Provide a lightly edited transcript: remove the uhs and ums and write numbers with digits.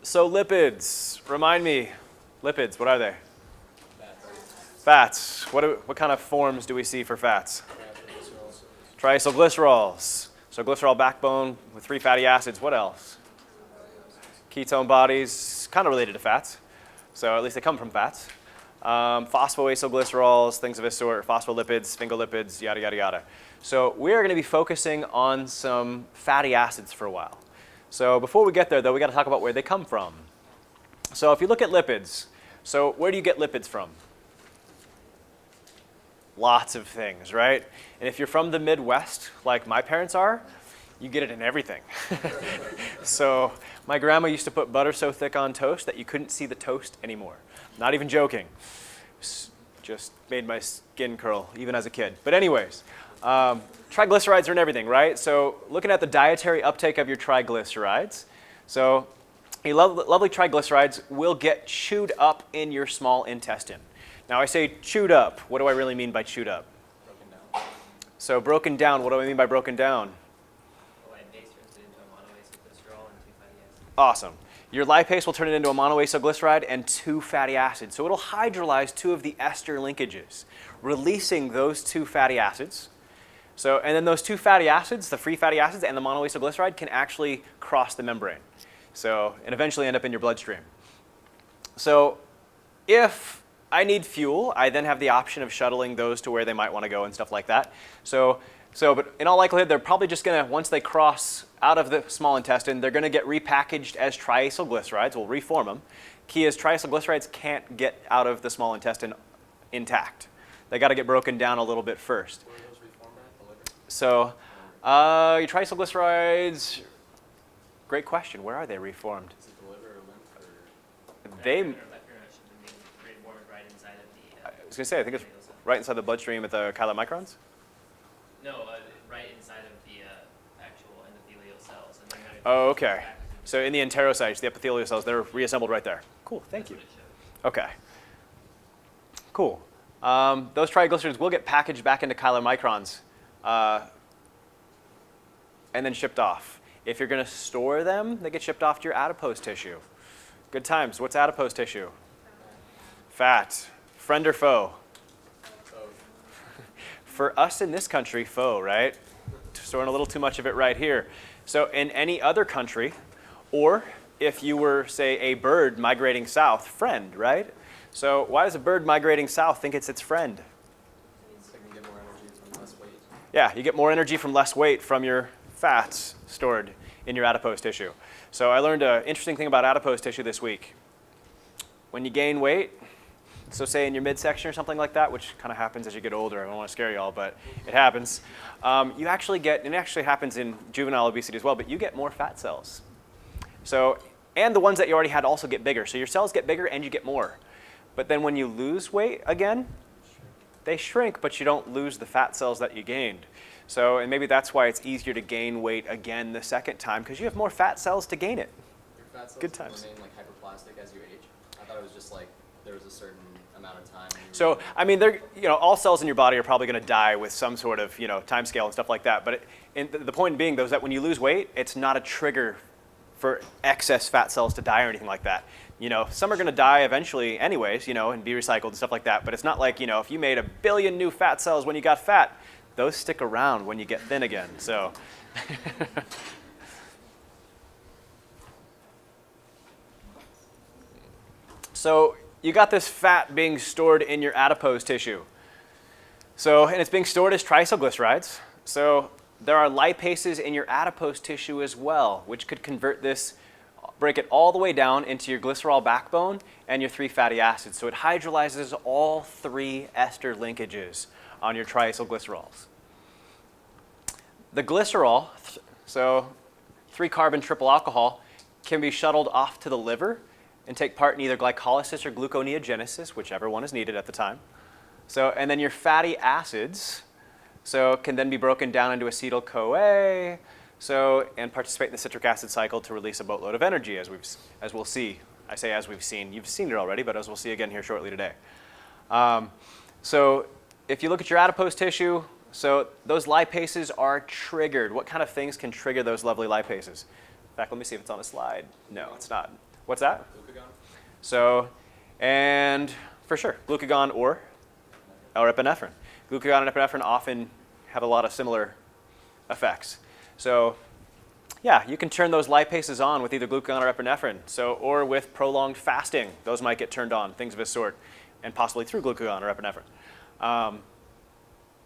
So lipids, remind me, lipids, what are they? Fats. What kind of forms do we see for fats? Triacylglycerols. So glycerol backbone with 3 fatty acids. What else? Ketone bodies, kind of related to fats. So at least they come from fats. Phosphoacylglycerols, things of this sort, phospholipids, sphingolipids, yada, yada, yada. So we are going to be focusing on some fatty acids for a while. So before we get there, though, we got to talk about where they come from. So if you look at lipids, so where do you get lipids from? Lots of things, right? And if you're from the Midwest, like my parents are, you get it in everything. So my grandma used to put butter so thick on toast that you couldn't see the toast anymore. Not even joking. Just made my skin curl, even as a kid. But anyways, triglycerides are in everything, right? So looking at the dietary uptake of your triglycerides. So lovely triglycerides will get chewed up in your small intestine. Now I say chewed up. What do I really mean by chewed up? Broken down. So broken down, what do I mean by broken down? Lipase turns it into a monoacylglycerol and 2 fatty acids. Awesome. Your lipase will turn it into a monoacylglyceride and 2 fatty acids. So it'll hydrolyze 2 of the ester linkages, releasing those 2 fatty acids. So, and then those 2 fatty acids, the free fatty acids and the monoacylglyceride, can actually cross the membrane. So, and eventually end up in your bloodstream. So if I need fuel, I then have the option of shuttling those to where they might want to go and stuff like that. But in all likelihood, they're probably just going to, once they cross out of the small intestine, they're going to get repackaged as triacylglycerides. We'll reform them. Key is triacylglycerides can't get out of the small intestine intact. They got to get broken down a little bit first. Where are those reformed at? The liver? So your triacylglycerides, great question. Where are they reformed? Is it the liver or lymph? Or? They, Right inside of the. I was going to say, I think it's right inside the bloodstream at the chylomicrons. No, right inside of the actual endothelial cells. And then Oh, okay. So in the enterocytes, the epithelial cells, they're reassembled right there. Cool, thank you. Okay. Cool. Those triglycerides will get packaged back into chylomicrons and then shipped off. If you're going to store them, they get shipped off to your adipose tissue. Good times. What's adipose tissue? Fat. Friend or foe? For us in this country, foe, right? Storing a little too much of it right here. So in any other country, or if you were, say, a bird migrating south, friend, right? So why does a bird migrating south think it's its friend? So you can get more energy from less weight. Yeah, you get more energy from less weight from your fats stored in your adipose tissue. So I learned an interesting thing about adipose tissue this week. When you gain weight, so say in your midsection or something like that, which kind of happens as you get older. I don't want to scare you all, but it happens. You actually get, and it actually happens in juvenile obesity as well, but you get more fat cells. So, and the ones that you already had also get bigger. So your cells get bigger and you get more. But then when you lose weight again, they shrink, but you don't lose the fat cells that you gained. So, and maybe that's why it's easier to gain weight again the second time, because you have more fat cells to gain it. Your fat cells Good times. remain like hyperplastic as you age. I thought it was just like there was a certain amount of time. So, I mean, all cells in your body are probably going to die with some sort of, time scale and stuff like that. But the point being, though, is that when you lose weight, it's not a trigger for excess fat cells to die or anything like that. Some are going to die eventually anyways, and be recycled and stuff like that. But it's not like, if you made 1 billion new fat cells when you got fat, those stick around when you get thin again. So. So you got this fat being stored in your adipose tissue. So, and it's being stored as triacylglycerides. So there are lipases in your adipose tissue as well, which could convert this, break it all the way down into your glycerol backbone and your 3 fatty acids. So it hydrolyzes all 3 ester linkages on your triacylglycerols. The glycerol, so 3-carbon triple alcohol, can be shuttled off to the liver and take part in either glycolysis or gluconeogenesis, whichever one is needed at the time. So, and then your fatty acids, can then be broken down into acetyl-CoA, and participate in the citric acid cycle to release a boatload of energy, as we'll see. I say as we've seen. You've seen it already, but as we'll see again here shortly today. So if you look at your adipose tissue, so those lipases are triggered. What kind of things can trigger those lovely lipases? In fact, let me see if it's on a slide. No, it's not. What's that? Glucagon? So, and for sure, glucagon or epinephrine. Glucagon and epinephrine often have a lot of similar effects. So, yeah, you can turn those lipases on with either glucagon or epinephrine. So, or with prolonged fasting, those might get turned on, things of this sort, and possibly through glucagon or epinephrine.